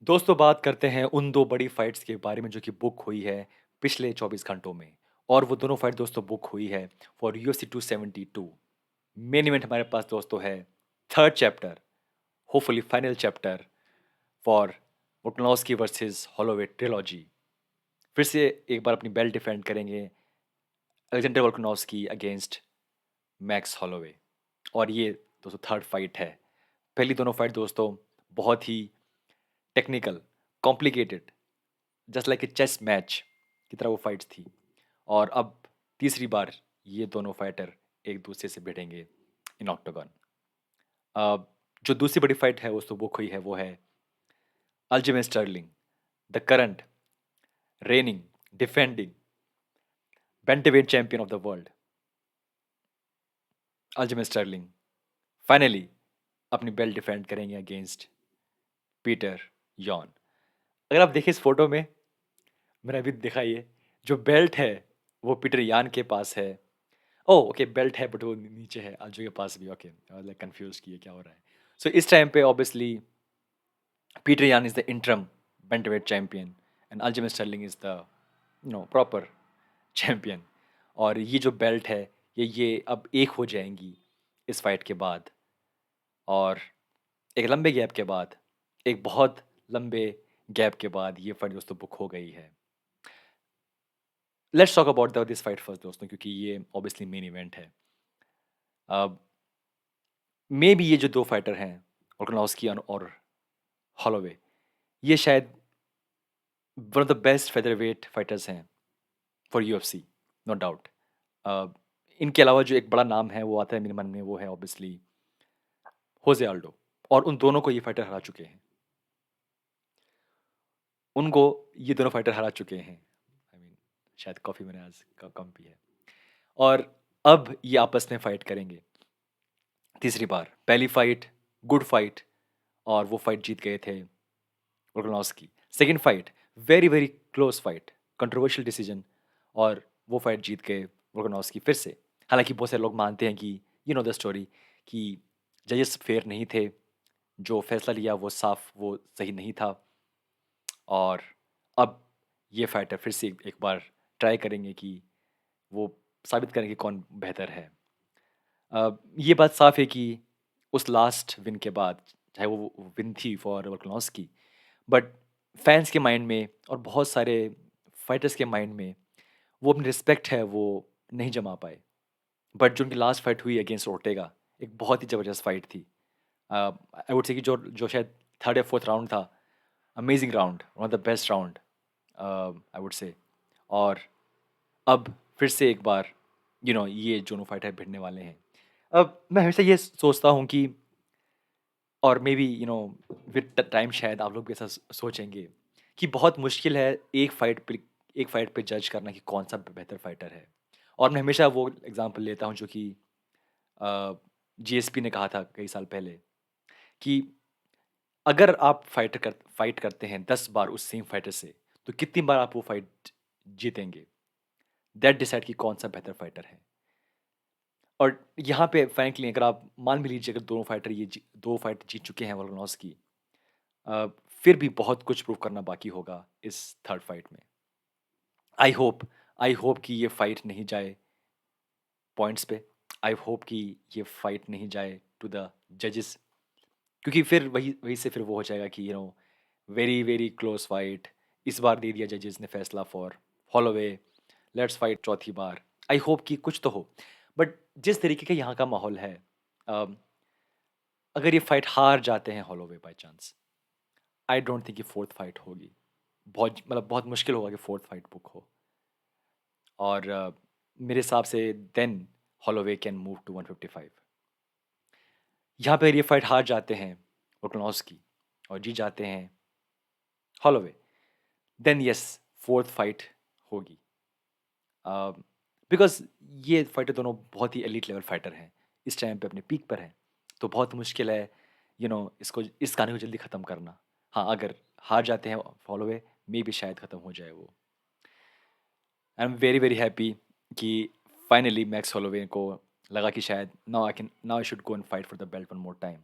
दोस्तों बात करते हैं उन 2 बड़ी फाइट्स के बारे में जो कि बुक हुई है पिछले 24 घंटों में। और वो दोनों फाइट दोस्तों बुक हुई है फॉर यूएफसी 272। मेन इवेंट हमारे पास दोस्तों है third chapter, hopefully final chapter for Volkanovski versus Holloway trilogy. फिर से एक बार अपनी बेल्ट डिफेंड करेंगे Alexander Volkanovski against max Holloway. और ये दोस्तों थर्ड फाइट है। पहली दोनों फाइट दोस्तों बहुत ही technical, complicated, just like a chess match की तरह वो फाइट्स थी। और अब तीसरी बार ये दोनों फाइटर एक दूसरे से भिड़ेंगे इन ऑक्टागन। जो दूसरी बड़ी फाइट है वो बुक हुई है वो है Aljamain Sterling, the current reigning defending bantamweight champion of the world. Aljamain Sterling finally अपनी बेल्ट डिफेंड करेंगे अगेंस्ट पीटर यॉन। अगर आप देखें इस फोटो में, मैंने अभी दिखा ये जो बेल्ट है वो पीटर यान के पास है। ओह ओके, बेल्ट है बट वो नीचे है आजू के पास भी। Okay, I was like confuse कि ये क्या हो रहा है। सो इस टाइम पे obviously Petr Yan is the interim bantamweight champion and Aljamain Sterling is the proper champion. और ये जो बेल्ट है ये अब एक हो जाएंगी इस फाइट के बाद। और एक लंबे गैप के बाद, एक बहुत लंबे गैप के बाद ये फाइट दोस्तों बुक हो गई है। Let's talk about this fight first दोस्तों, क्योंकि ये ऑब्वियसली मेन इवेंट है। अब मे बी ये जो दो फाइटर हैं वोल्कानोव्स्की और हॉलोवे, ये शायद one of the best featherweight fighters हैं फॉर यूएफसी, नो डाउट। इनके अलावा जो एक बड़ा नाम है वो आता है मेरे मन में, वो है ऑब्वियसली होजे आल्डो। और उन दोनों को ये फाइटर हरा चुके हैं। उनको ये दोनों फाइटर हरा चुके हैं। आई मीन शायद कॉफ़ी मैंने आज कम पी है। और अब ये आपस में फाइट करेंगे तीसरी बार। पहली फाइट गुड फाइट और वो फाइट जीत गए थे Volkanovski. Second fight very very close fight, controversial decision, और वो फाइट जीत गए वोल्कानोव्स्की फिर से। हालांकि बहुत सारे लोग मानते हैं कि यू नो द स्टोरी कि जजेस फेयर नहीं थे, जो फैसला लिया वो साफ वो सही नहीं था। और अब ये फाइटर फिर से एक बार ट्राई करेंगे कि वो साबित करें कि कौन बेहतर है। ये बात साफ है कि उस लास्ट विन के बाद, चाहे वो विन थी फॉर वोल्कानोव्स्की, बट फैंस के माइंड में और बहुत सारे फाइटर्स के माइंड में वो अपनी रिस्पेक्ट है वो नहीं जमा पाए। बट जो उनकी लास्ट फाइट हुई अगेंस्ट ओर्टेगा, एक बहुत ही ज़बरदस्त फाइट थी। आई वुड से कि जो जो शायद थर्ड या फोर्थ राउंड था, amazing round, one of the best round I would say. और अब फिर से एक बार ये दोनों फाइटर भिड़ने वाले हैं। अब मैं हमेशा ये सोचता हूँ कि, और मे बी विद टाइम शायद आप लोग भी ऐसा सोचेंगे कि बहुत मुश्किल है एक फाइट पे जज करना कि कौन सा बेहतर फाइटर है। और मैं हमेशा वो एग्जांपल लेता हूँ जो कि जीएसपी ने कहा था कई साल पहले कि अगर आप फाइट करते हैं 10 बार उस सेम फाइटर से, तो कितनी बार आप वो फाइट जीतेंगे, दैट डिसाइड कि कौन सा बेहतर फाइटर है। और यहाँ पे फ्रैंकली अगर आप मान भी लीजिए अगर दोनों फाइटर दो फाइट जीत चुके हैं वोल्कानोव्स्की, अ, फिर भी बहुत कुछ प्रूव करना बाकी होगा इस थर्ड फाइट में। आई होप आई होप कि ये फाइट नहीं जाए पॉइंट्स पे। आई होप कि ये फाइट नहीं जाए टू द जजेस, क्योंकि फिर वही वही से फिर वो हो जाएगा कि वेरी वेरी क्लोज फाइट। इस बार दे दिया जजेस ने फैसला फॉर हॉलोवे, लेट्स फाइट चौथी बार। आई होप कि कुछ तो हो। बट जिस तरीके का यहाँ का माहौल है, अम, अगर ये फाइट हार जाते हैं Holloway by chance, I don't think कि फोर्थ फाइट होगी। बहुत मतलब बहुत मुश्किल होगा कि फोर्थ फाइट बुक हो। और मेरे हिसाब से then Holloway can move to 155। यहाँ पे अगर ये फाइट हार जाते हैं वोल्कानोव्स्की और जीत जाते हैं Holloway, then yes fourth fight होगी। बिकॉज ये फाइटर दोनों बहुत ही एलीट लेवल फाइटर हैं, इस टाइम पे अपने पीक पर हैं। तो बहुत मुश्किल है इसको इस कहानी को जल्दी ख़त्म करना। हाँ, अगर हार जाते हैं हॉलोवे, मे भी शायद ख़त्म हो जाए वो। I am very very happy कि फाइनली मैक्स हॉलोवे को लगा कि शायद now I should go and fight for the belt one more time,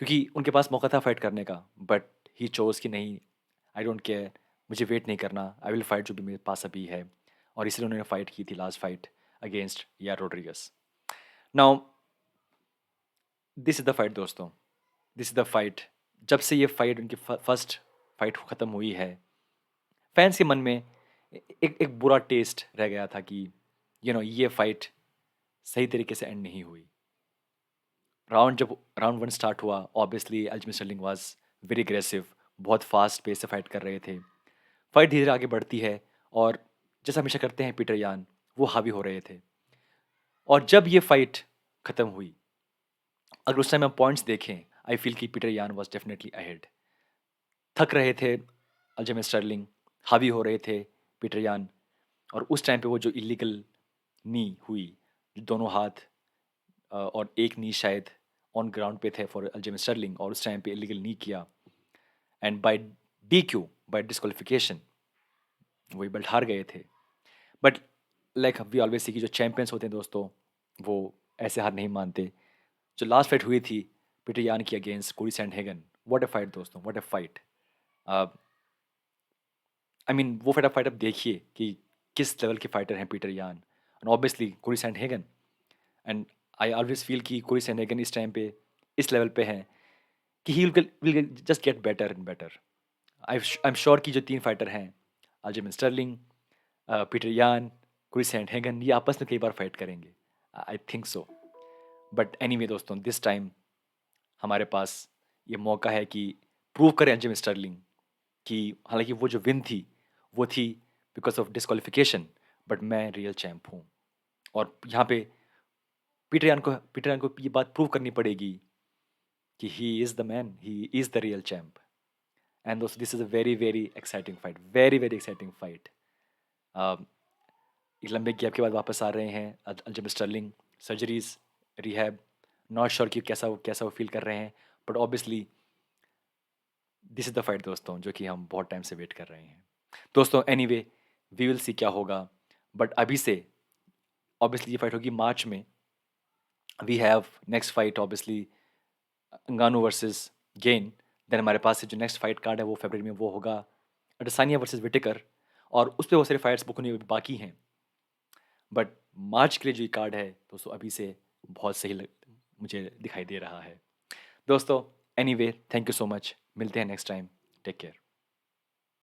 क्योंकि उनके पास मौका था फाइट करने का, बट ही चोज कि नहीं, आई डोंट केयर, मुझे वेट नहीं करना, आई विल फाइट जो भी मेरे पास अभी है। और इसलिए उन्होंने फाइट की थी लास्ट फाइट अगेंस्ट यार Rodrigues. Now this is the fight दोस्तों, दिस इज द फाइट। जब से ये फाइट उनकी फर्स्ट फाइट खत्म हुई है, फैंस के मन में एक एक बुरा टेस्ट रह गया था कि ये फाइट सही तरीके से एंड नहीं हुई। जब राउंड 1 स्टार्ट हुआ, obviously Aljamain Sterling was very aggressive, बहुत फास्ट पेस से फाइट कर रहे थे। फाइट धीरे धीरे आगे बढ़ती है और जैसा हमेशा करते हैं पीटर यान, वो हावी हो रहे थे। और जब ये फाइट खत्म हुई, अगर उस टाइम हम पॉइंट्स देखें, आई फील कि पीटर यान वाज डेफिनेटली अहेड। थक रहे थे अल्जमेर स्टर्लिंग, हावी हो रहे थे पीटर यान। और उस टाइम पे वो जो इलीगल नी हुई, दोनों हाथ और एक नी शायद ऑन ग्राउंड पे थे फॉर अल्जमेर स्टर्लिंग, और उस टाइम पे इलीगल नी किया and by DQ, by disqualification, वही बेल्ट हार गए थे। But like we always see कि जो चैंपियंस होते हैं दोस्तों, वो ऐसे हार नहीं मानते। जो लास्ट फाइट हुई थी पीटर यान की against Cory Sandhagen, what a fight दोस्तों, what a fight. I mean वो फाइट आप देखिए कि किस लेवल के फाइटर हैं Petr Yan and obviously Cory Sandhagen. And I always feel कि कोरी सैंडहेगन इस टाइम पे इस लेवल पे हैं कि he will just get better and better. I am sure कि जो 3 फाइटर हैं, अल्जमेर स्टर्लिंग, पीटर यान, कोरी सैंडहेगन, ये आपस में कई बार फाइट करेंगे, I think so. But anyway दोस्तों, दिस टाइम हमारे पास ये मौका है कि प्रूव करें अल्जमेर स्टर्लिंग कि हालांकि वो जो विन थी वो थी बिकॉज ऑफ डिस्क्वालिफिकेशन, बट मैं रियल चैम्प हूँ। और यहाँ पे पीटर यान को ये बात प्रूव करनी पड़ेगी कि he is the man, he is the real champ. And दोस्तों, this is a very very exciting fight, very very exciting fight. एक लंबे गैप के बाद वापस आ रहे हैं Aljamain Sterling, surgeries, rehab, not sure कि कैसा वो फील कर रहे हैं, but obviously this is the fight दोस्तों, जो कि हम बहुत टाइम से वेट कर रहे हैं। दोस्तों एनीवे, वी विल सी क्या होगा, बट अभी से ऑब्वियसली ये फाइट होगी मार्च में। We have next fight obviously Ngannou versus Gane. Then हमारे पास से जो नेक्स्ट फाइट कार्ड है वो फरवरी में वो होगा अडसानिया वर्सेस विटेकर, और उस पर बहुत सारे फाइट्स बुक होने बाकी हैं। बट मार्च के लिए जो ये कार्ड है दोस्तों, अभी से बहुत मुझे दिखाई दे रहा है। दोस्तों anyway, thank you so much, मिलते हैं नेक्स्ट टाइम, टेक केयर।